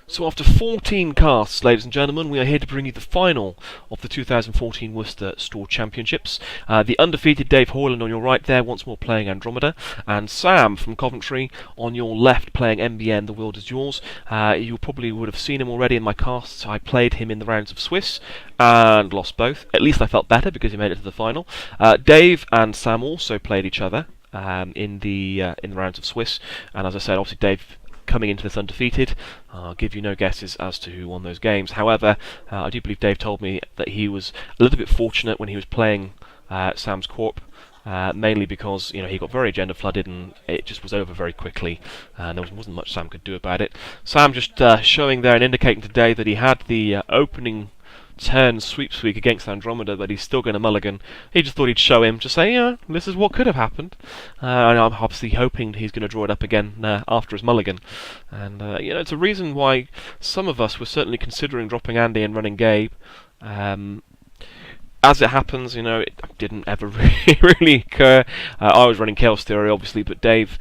So after 14 casts, ladies and gentlemen, we are here to bring you the final of the 2014 Worcester Store Championships. The undefeated Dave Hoyland on your right there, once more playing Andromeda, and Sam from Coventry on your left playing MBN, The World Is Yours. You probably would have seen him already in my casts. I played him in the rounds of Swiss and lost both. At least I felt better because he made it to the final. Dave and Sam also played each other in the rounds of Swiss, and as I said, obviously Dave coming into this undefeated. I'll give you no guesses as to who won those games. However, I do believe Dave told me that he was a little bit fortunate when he was playing Sam's Corp, mainly because he got very agenda flooded and it just was over very quickly, and there wasn't much Sam could do about it. Sam just showing there and indicating today that he had the opening turn sweep against Andromeda, but he's still going to mulligan. He just thought he'd show him, just say, yeah, this is what could have happened. And I'm obviously hoping he's going to draw it up again after his mulligan. And it's a reason why some of us were certainly considering dropping Andy and running Gabe. As it happens, it didn't ever really occur. I was running Chaos Theory, obviously, but Dave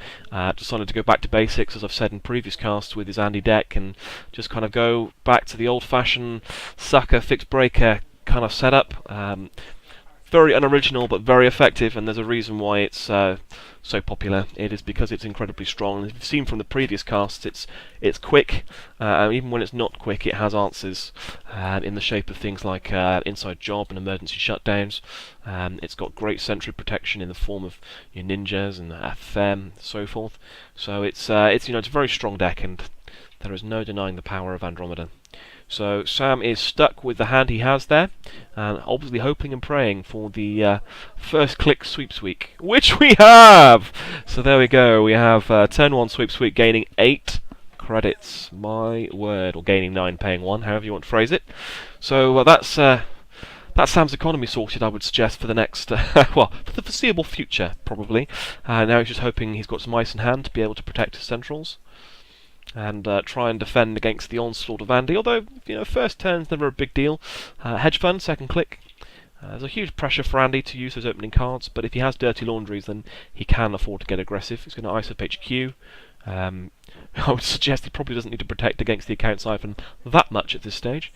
decided to go back to basics, as I've said in previous casts, with his Andy deck, and just kind of go back to the old-fashioned sucker, fixed breaker kind of setup. Very unoriginal, but very effective, and there's a reason why it's so popular. It is because it's incredibly strong. As you've seen from the previous casts, it's quick, and even when it's not quick, it has answers in the shape of things like inside job and emergency shutdowns. It's got great sentry protection in the form of your ninjas and FM, so forth. So it's a very strong deck, and there is no denying the power of Andromeda. So Sam is stuck with the hand he has there, and obviously hoping and praying for the first click sweeps week, which we have! So there we go, we have turn 1 sweeps week gaining 8 credits, my word, or gaining 9, paying 1, however you want to phrase it. So that's Sam's economy sorted, I would suggest, for the next, well, for the foreseeable future, probably. Now he's just hoping he's got some ice in hand to be able to protect his centrals and try and defend against the onslaught of Andy, although, first turn's never a big deal. Hedge fund, second click. There's a huge pressure for Andy to use those opening cards, but if he has dirty laundries, then he can afford to get aggressive. He's going to ice up HQ. I would suggest he probably doesn't need to protect against the account siphon that much at this stage,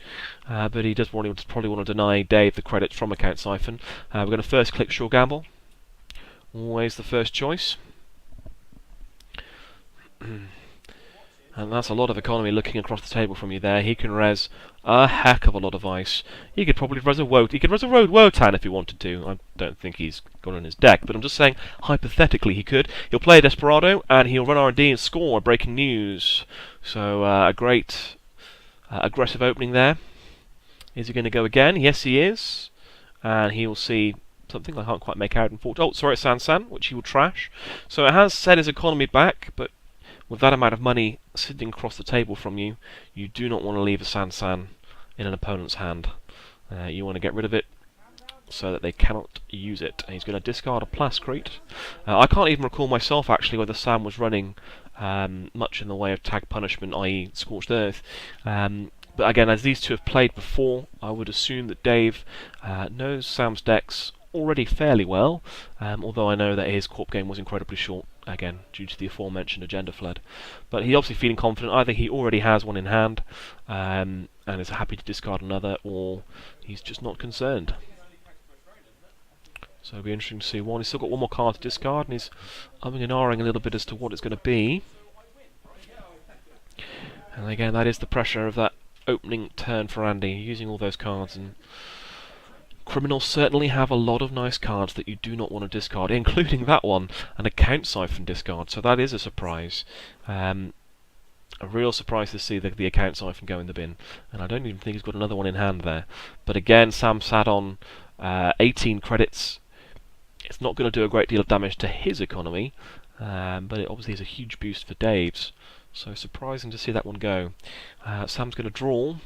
but he does probably want to deny Dave the credits from account siphon. We're going to first click Sure Gamble. Always the first choice. And that's a lot of economy looking across the table from you there. He can res a heck of a lot of ice. He could probably res a Wotan. He could res a Wotan if he wanted to. I don't think he's got it on his deck, but I'm just saying, hypothetically he could. He'll play a Desperado, and he'll run R&D and score breaking news. So a great aggressive opening there. Is he going to go again? Yes, he is. And he will see something I can't quite make out. Oh, sorry, it's San, which he will trash. So it has set his economy back, but with that amount of money sitting across the table from you, you do not want to leave a San in an opponent's hand. You want to get rid of it so that they cannot use it. And he's going to discard a Plascrete. I can't even recall myself actually whether Sam was running much in the way of tag punishment, i.e. Scorched Earth. But again, as these two have played before, I would assume that Dave knows Sam's decks already fairly well, although I know that his Corp game was incredibly short, again, due to the aforementioned agenda flood. But he's obviously feeling confident. Either he already has one in hand, and is happy to discard another, or he's just not concerned. So it'll be interesting to see one. He's still got one more card to discard, and he's umming and ahhing a little bit as to what it's going to be. And again, that is the pressure of that opening turn for Andy, using all those cards. And criminals certainly have a lot of nice cards that you do not want to discard, including that one, an account siphon discard, so that is a surprise. A real surprise to see the account siphon go in the bin, and I don't even think he's got another one in hand there. But again, Sam sat on 18 credits. It's not going to do a great deal of damage to his economy, but it obviously is a huge boost for Dave's, so surprising to see that one go. Sam's going to draw.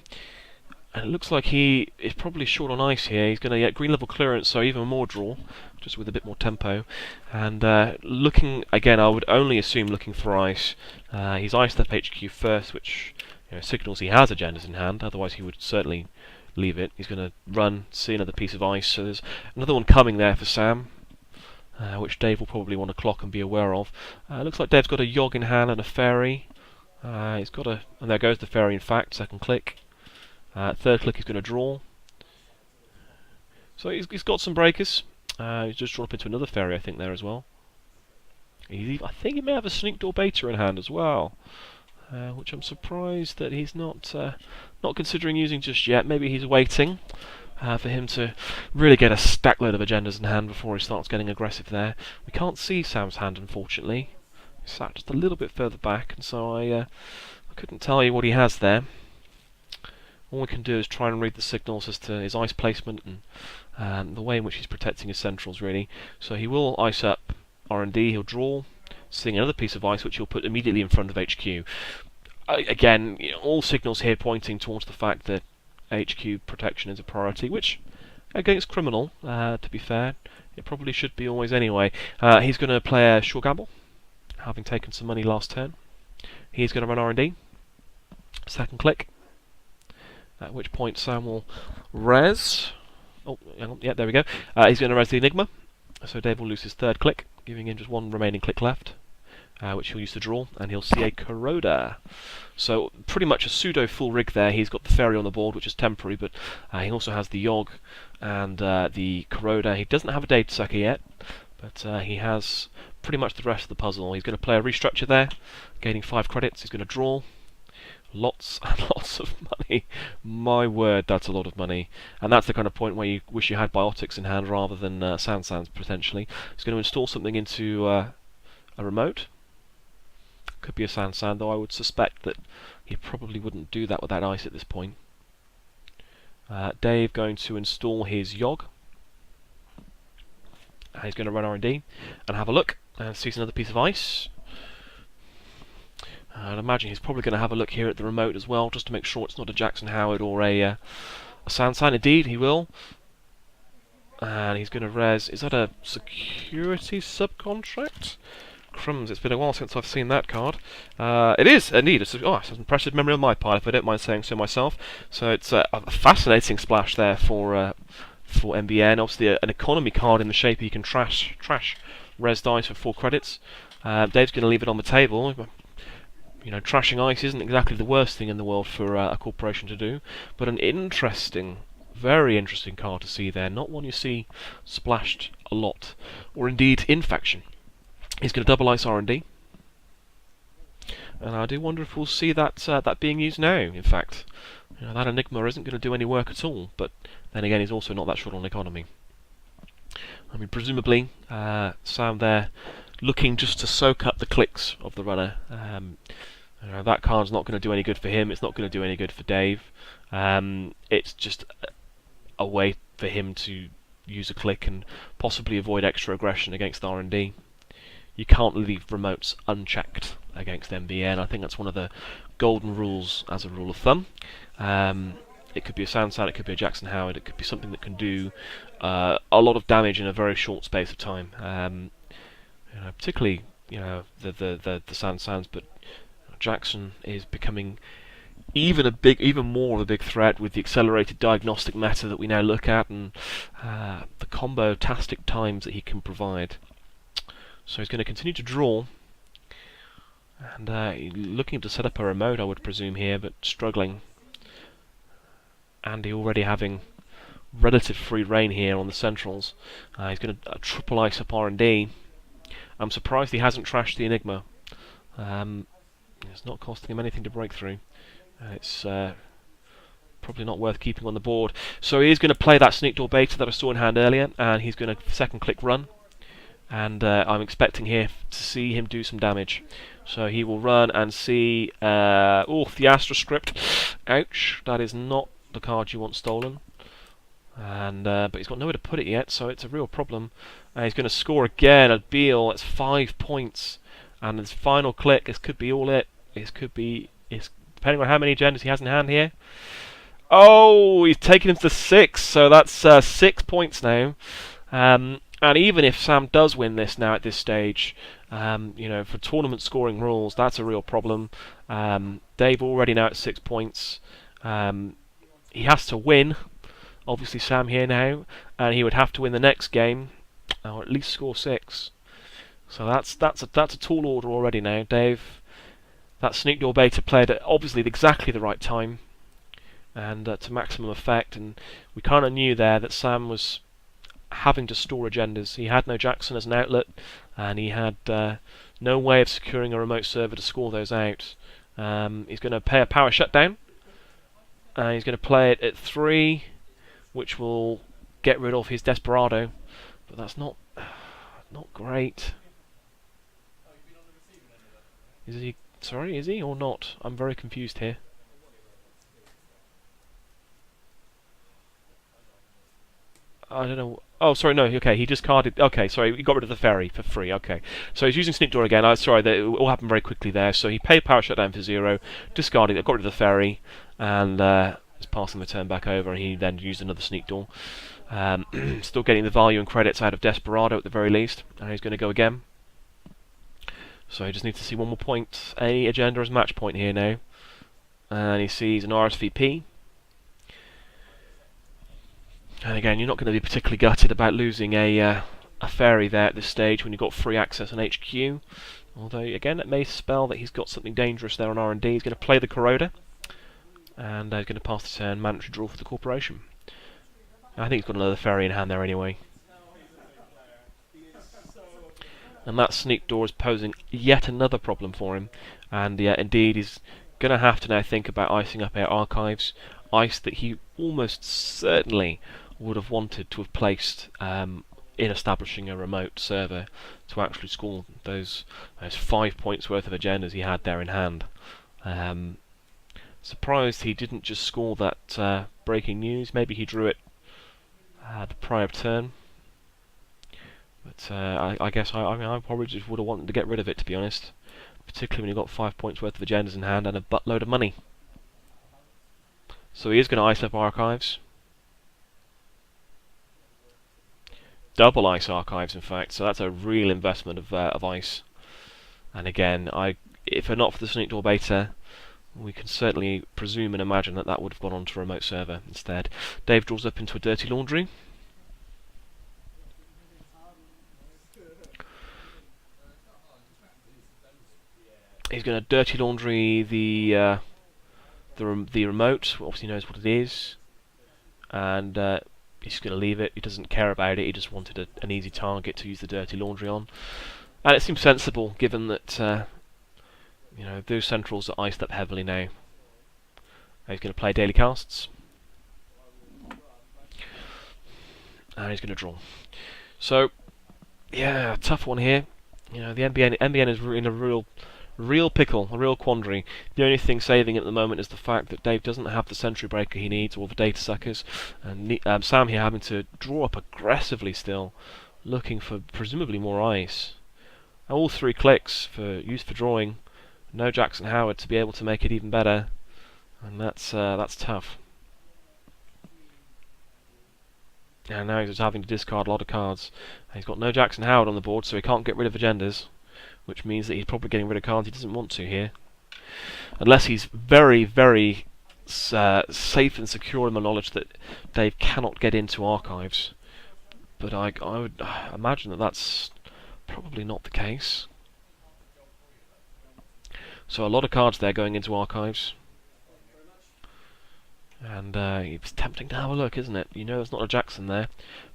And it looks like he is probably short on ice here. He's going to get green level clearance, so even more draw, just with a bit more tempo. And looking, again, I would only assume looking for ice. He's iced up HQ first, which signals he has agendas in hand, otherwise he would certainly leave it. He's going to run, see another piece of ice, so there's another one coming there for Sam, which Dave will probably want to clock and be aware of. Looks like Dave's got a Yogg in hand and a Fairy. He's got a... And there goes the fairy, in fact. Second click. Third click he's going to draw. So he's got some breakers. He's just drawn up into another fairy, I think, there as well. I think he may have a Sneak Door Beta in hand as well, which I'm surprised that he's not considering using just yet. Maybe he's waiting for him to really get a stack load of agendas in hand before he starts getting aggressive there. We can't see Sam's hand, unfortunately. He's sat just a little bit further back, and so I couldn't tell you what he has there. All we can do is try and read the signals as to his ice placement and the way in which he's protecting his centrals, really. So he will ice up R&D, he'll draw, seeing another piece of ice which he'll put immediately in front of HQ. Again, all signals here pointing towards the fact that HQ protection is a priority, which, again, is criminal, to be fair. It probably should be always anyway. He's going to play a Sure Gamble, having taken some money last turn. He's going to run R&D. Second click. At which point Sam will res. Oh, hang on. Yeah, there we go. He's going to res the Enigma. So Dave will lose his third click, giving him just one remaining click left, which he'll use to draw, and he'll see a Corroder. So pretty much a pseudo full rig there. He's got the fairy on the board, which is temporary, but he also has the Yogg and the Corroder. He doesn't have a Data Sucker yet, but he has pretty much the rest of the puzzle. He's going to play a Restructure there, gaining 5 credits. He's going to draw. Lots and lots of money. My word, that's a lot of money. And that's the kind of point where you wish you had Biotics in hand rather than Sands potentially. He's going to install something into a remote. Could be a Sand, though I would suspect that he probably wouldn't do that with that ice at this point. Dave going to install his Yogg. He's going to run R&D and have a look and sees another piece of ice. I'd imagine he's probably going to have a look here at the remote as well, just to make sure it's not a Jackson Howard or a Sandsign. Indeed, he will. And he's going to res... Is that a security subcontract? Crumbs, it's been a while since I've seen that card. It is, indeed. It's an impressive memory on my part, if I don't mind saying so myself. So it's a fascinating splash there for MBN. Obviously an economy card in the shape you can trash res dice for 4 credits. Dave's going to leave it on the table. Trashing ice isn't exactly the worst thing in the world for a corporation to do, but an interesting, very interesting card to see there. Not one you see splashed a lot, or indeed in faction. He's going to double ice R&D, and I do wonder if we'll see that being used now. In fact, that Enigma isn't going to do any work at all. But then again, he's also not that short on economy. I mean, presumably, Sam there looking just to soak up the clicks of the runner. That card's not going to do any good for him. It's not going to do any good for Dave. It's just a way for him to use a click and possibly avoid extra aggression against R&D. You can't leave remotes unchecked against MBN. I think that's one of the golden rules as a rule of thumb. It could be a Sandsign, it could be a Jackson Howard, it could be something that can do a lot of damage in a very short space of time. Particularly, the Sandsigns, but Jackson is becoming even more of a big threat with the accelerated diagnostic meta that we now look at, and the combo-tastic times that he can provide. So he's going to continue to draw, and looking to set up a remote, I would presume here, but struggling. Andy already having relative free reign here on the centrals. He's going to triple ice up R&D. I'm surprised he hasn't trashed the Enigma. It's not costing him anything to break through. It's probably not worth keeping on the board. So he is going to play that Sneak Door Beta that I saw in hand earlier, and he's going to second click run. And I'm expecting here to see him do some damage. So he will run and see... the Astra script. Ouch, that is not the card you want stolen. And but he's got nowhere to put it yet, so it's a real problem. He's going to score again at Beal. That's 5 points. And his final click, this could be all it. This could be... depending on how many agendas he has in hand here. Oh, he's taken him to 6, so that's 6 points now. And even if Sam does win this now at this stage, for tournament scoring rules, that's a real problem. Dave already now at 6 points. He has to win, obviously Sam here now, and he would have to win the next game, or at least score 6. So that's a tall order already now. Dave That sneak door beta played at obviously exactly the right time and to maximum effect, and we kind of knew there that Sam was having to store agendas. He had no Jackson as an outlet, and he had no way of securing a remote server to score those out. He's going to pay a power shutdown, and he's going to play it at 3, which will get rid of his Desperado, but that's not great. Is he? Sorry, is he or not? I'm very confused here. I don't know. Oh, sorry, no. Okay, he discarded. Okay, sorry, he got rid of the ferry for free. Okay, so he's using Sneak Door again. Sorry, that it all happened very quickly there. So he paid power shutdown for 0, discarded it, got rid of the ferry, and is passing the turn back over. And he then used another Sneak Door. Still getting the value and credits out of Desperado at the very least, and he's going to go again. So he just needs to see one more point. Any agenda as match point here now, and he sees an RSVP. And again, you're not going to be particularly gutted about losing a ferry there at this stage when you've got free access on HQ. Although, again, it may spell that he's got something dangerous there on R&D. He's going to play the Corroder, and he's going to pass the turn, mandatory draw for the Corporation. I think he's got another ferry in hand there anyway. And that Sneak Door is posing yet another problem for him. And indeed, he's going to have to now think about icing up our archives. Ice that he almost certainly would have wanted to have placed in establishing a remote server to actually score those 5 points worth of agendas he had there in hand. Surprised he didn't just score that breaking news. Maybe he drew it the prior turn. But I guess I probably just would have wanted to get rid of it, to be honest. Particularly when you've got 5 points worth of agendas in hand and a buttload of money. So he is going to ice up archives. Double ice archives, in fact. So that's a real investment of ice. And again, if not for the Sneak Door beta, we can certainly presume and imagine that that would have gone on to a remote server instead. Dave draws up into a Dirty Laundry. He's going to Dirty Laundry the remote. Obviously knows what it is, and he's going to leave it. He doesn't care about it. He just wanted an easy target to use the Dirty Laundry on, and it seems sensible given that those centrals are iced up heavily now. He's going to play daily casts, and he's going to draw. So yeah, tough one here. The NBN is in a real pickle, a real quandary. The only thing saving at the moment is the fact that Dave doesn't have the Sentry Breaker he needs, or the Data Suckers, and Sam here having to draw up aggressively still, looking for presumably more ice. All 3 clicks for use for drawing. No Jackson Howard to be able to make it even better, and that's tough. And now he's just having to discard a lot of cards. He's got no Jackson Howard on the board, so he can't get rid of agendas, which means that he's probably getting rid of cards he doesn't want to here. Unless he's very, very safe and secure in the knowledge that Dave cannot get into archives. But I would imagine that that's probably not the case. So a lot of cards there going into archives. And it's tempting to have a look, isn't it? There's not a Jackson there.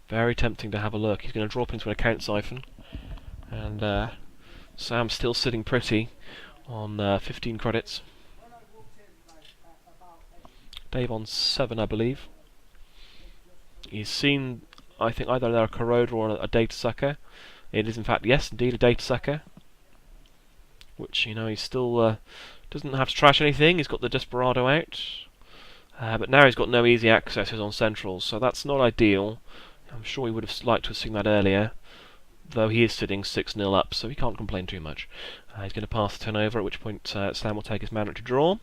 Very tempting to have a look. He's going to drop into an account siphon. And Sam's still sitting pretty on 15 credits. Dave on 7, I believe. He's seen, I think, either a Corroder or a Data Sucker. It is, in fact, yes, indeed, a Data Sucker. Which, he still doesn't have to trash anything. He's got the Desperado out. But now he's got no easy accesses on Centrals, so that's not ideal. I'm sure he would have liked to have seen that earlier. Though he is sitting 6-0 up, so he can't complain too much. He's going to pass the turn over, at which point Sam will take his mandatory draw.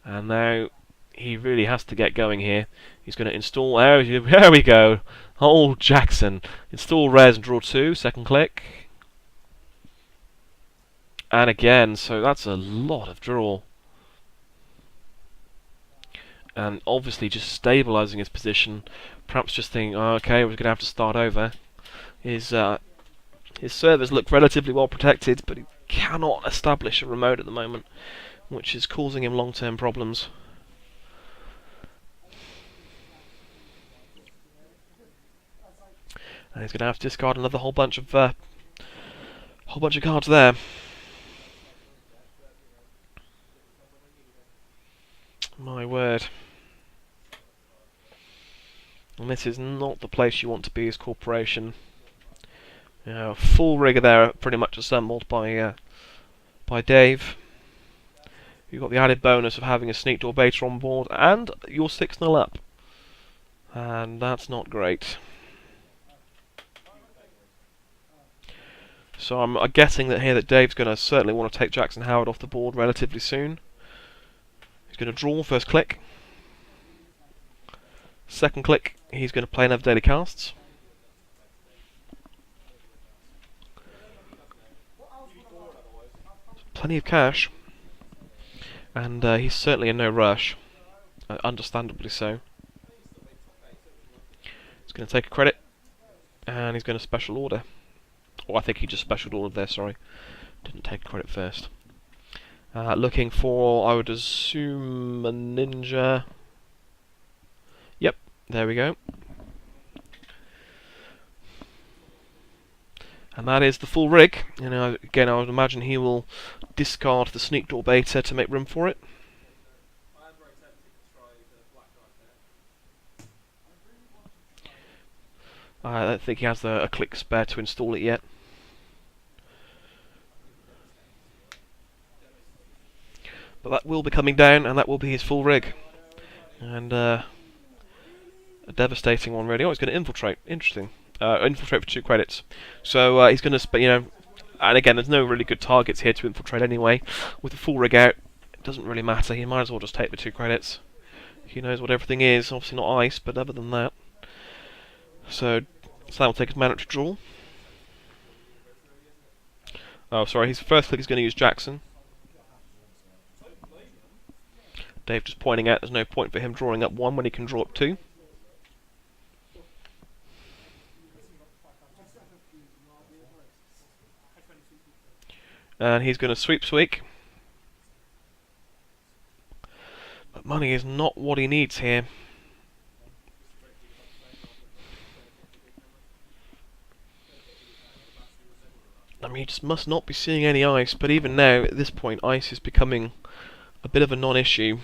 And now he really has to get going here. He's going to install... There we go! Oh, Jackson! Install res and draw 2, second click. And again, so that's a lot of draw. And obviously just stabilising his position. Perhaps just thinking, oh, okay, we're going to have to start over. His servers look relatively well protected, but he cannot establish a remote at the moment. which is causing him long-term problems. And he's going to have to discard another whole bunch of cards there. My word. And this is not the place you want to be as corporation. You know, full rigger there, pretty much assembled by Dave. You've got the added bonus of having a sneak door beta on board, and you're 6-0 up. And that's not great. So I'm guessing that here that Dave's going to certainly want to take Jackson Howard off the board relatively soon. He's going to draw first click. Second click, he's going to play another daily casts. Plenty of cash. And he's certainly in no rush. Understandably so. He's going to take a credit. And he's going to special order. Oh, I think he just special ordered there, sorry. Didn't take credit first. Looking for, I would assume, a ninja. Yep, there we go. And that is the full rig. You know, again, I would imagine he will discard the sneak door beta to make room for it. I don't think he has a click spare to install it yet. But that will be coming down, and that will be his full rig. And a devastating one, really. Oh, he's going to infiltrate. Interesting. Infiltrate for 2 credits. So he's going to, you know, and again, there's no really good targets here to infiltrate anyway. With the full rig out, it doesn't really matter. He might as well just take the 2 credits. He knows what everything is. Obviously not ice, but other than that. So that will take his mana to draw. Oh, sorry, his first click is going to use Jackson. Dave just pointing out there's no point for him drawing up 1 when he can draw up 2. And he's going to sweep Sweek. But money is not what he needs here. I mean, he just must not be seeing any ice, but even now, at this point, ice is becoming a bit of a non-issue.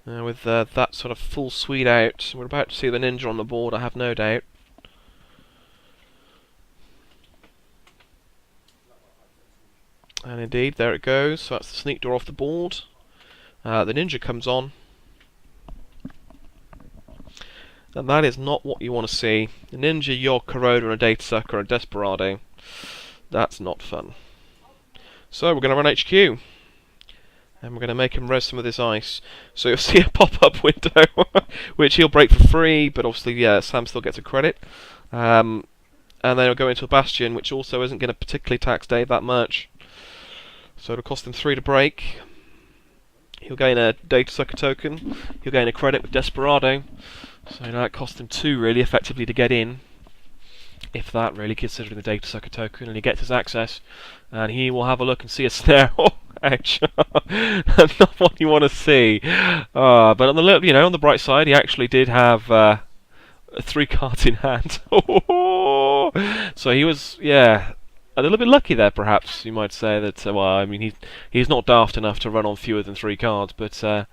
With that sort of full suite out, we're about to see the ninja on the board, I have no doubt. And indeed, there it goes, so that's the sneak door off the board. The ninja comes on. And that is not what you want to see. A ninja, Yogg, Corroder, and a Data Sucker, and a Desperado. That's not fun. So we're going to run HQ. And we're going to make him res some of this ice. So you'll see a pop-up window, which he'll break for free, but obviously, yeah, Sam still gets a credit. And then he'll go into a Bastion, which also isn't going to particularly tax Dave that much. So it'll cost him 3 to break. He'll gain a Data Sucker token. He'll gain a credit with Desperado. So that cost him 2, really, effectively, to get in. If that, really, considering the Data Sucker token. And he gets his access. And he will have a look and see a snare. Oh, ouch. That's not what you want to see. But on the, you know, on the bright side, he actually did have 3 cards in hand. So he was, yeah, a little bit lucky there, perhaps. You might say that. Well, I mean, he's not daft enough to run on fewer than 3 cards, but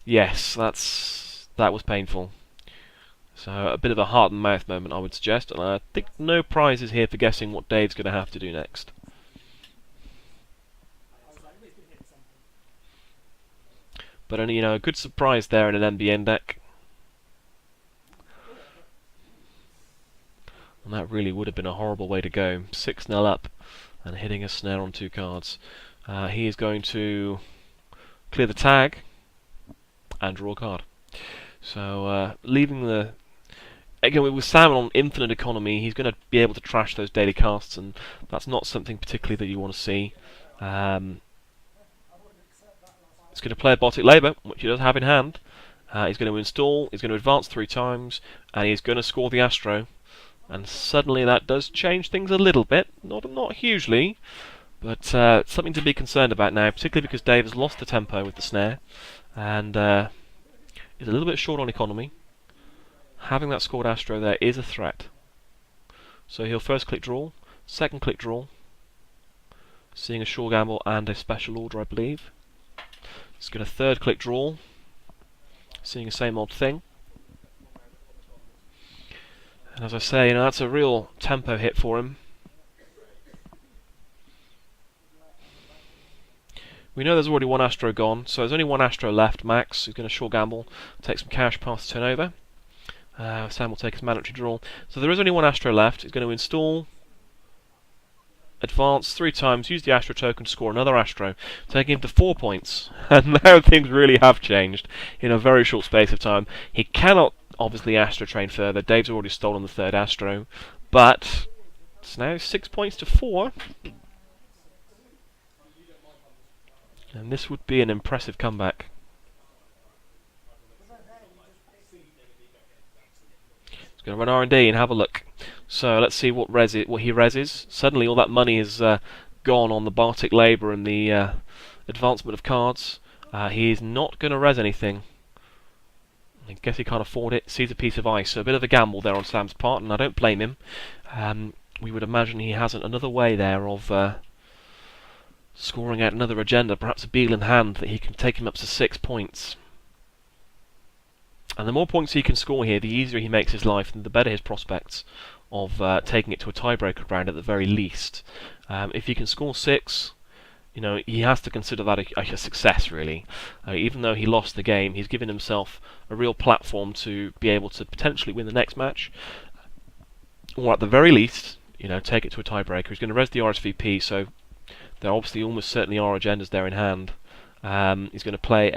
yes, that was painful. So a bit of a heart and mouth moment, I would suggest, and I think no prizes here for guessing what Dave's going to have to do next. But you know, a good surprise there in an NBN deck. And that really would have been a horrible way to go. 6-0 up and hitting a snare on 2 cards. He is going to clear the tag and draw a card. So leaving the... Again, with Sam on infinite economy, he's going to be able to trash those daily casts, and that's not something particularly that you want to see. He's going to play a Botic Labour, which he does have in hand. He's going to install, he's going to advance 3 times, and he's going to score the Astro. And suddenly that does change things a little bit, not hugely, But something to be concerned about now, particularly because Dave has lost the tempo with the snare, and is a little bit short on economy. Having that scored Astro there is a threat. So he'll first click draw, second click draw, seeing a sure gamble and a special order, I believe. He's going to third click draw, seeing the same old thing. And as I say, that's a real tempo hit for him. We know there's already one Astro gone, so there's only one Astro left, Max, who's going to sure gamble, take some cash past the turnover. Sam will take his mandatory draw. So there is only one Astro left. He's going to install, advance 3 times, use the Astro token to score another Astro, taking him to 4 points. And now things really have changed in a very short space of time. He cannot obviously Astro train further. Dave's already stolen the third Astro, but it's now 6 points to 4. And this would be an impressive comeback. He's going to run R&D and have a look. So let's see what he reses. Suddenly all that money is gone on the Bartic labour and the advancement of cards. He is not going to res anything. I guess he can't afford it. Sees a piece of ice, so a bit of a gamble there on Sam's part, and I don't blame him. We would imagine he has another way there of scoring out another agenda, perhaps a beal in hand that he can take him up to 6 points. And the more points he can score here, the easier he makes his life, and the better his prospects of taking it to a tiebreaker round at the very least. If he can score 6, he has to consider that a success, really. Even though he lost the game, he's given himself a real platform to be able to potentially win the next match, or at the very least, take it to a tiebreaker. He's going to res the RSVP, so there obviously almost certainly are agendas there in hand. He's going to play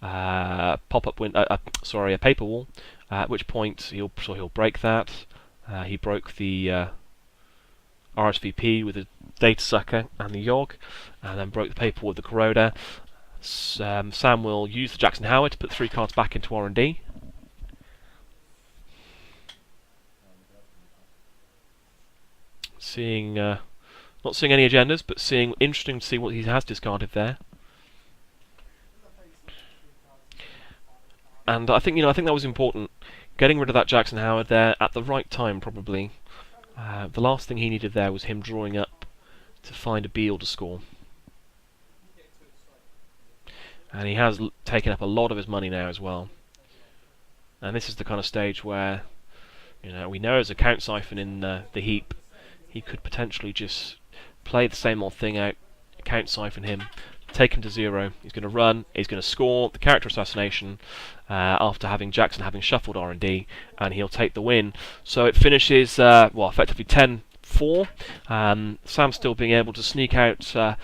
a pop-up a paper wall. At which point he'll break that. He broke the RSVP with the Data Sucker and the Yogg, and then broke the paper with the Corroder. Sam will use the Jackson Howard to put 3 cards back into R&D. Not seeing any agendas, but interesting to see what he has discarded there. And I think that was important, getting rid of that Jackson Howard there at the right time, probably. The last thing he needed there was him drawing up to find a beal to score. And he has taken up a lot of his money now as well. And this is the kind of stage where, we know there's a count siphon in the heap. He could potentially just play the same old thing out, count siphon him, take him to 0. He's going to run, he's going to score the character assassination after Jackson having shuffled R&D, and he'll take the win. So it finishes, effectively 10-4. Sam still being able to sneak out a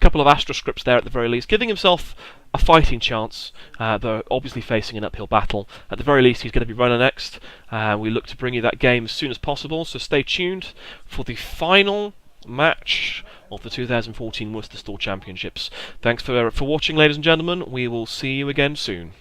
couple of Astro scripts there at the very least, giving himself a fighting chance, though obviously facing an uphill battle. At the very least, he's going to be runner next. We look to bring you that game as soon as possible, so stay tuned for the final match of the 2014 Worcester Store Championships. Thanks for watching, ladies and gentlemen. We will see you again soon.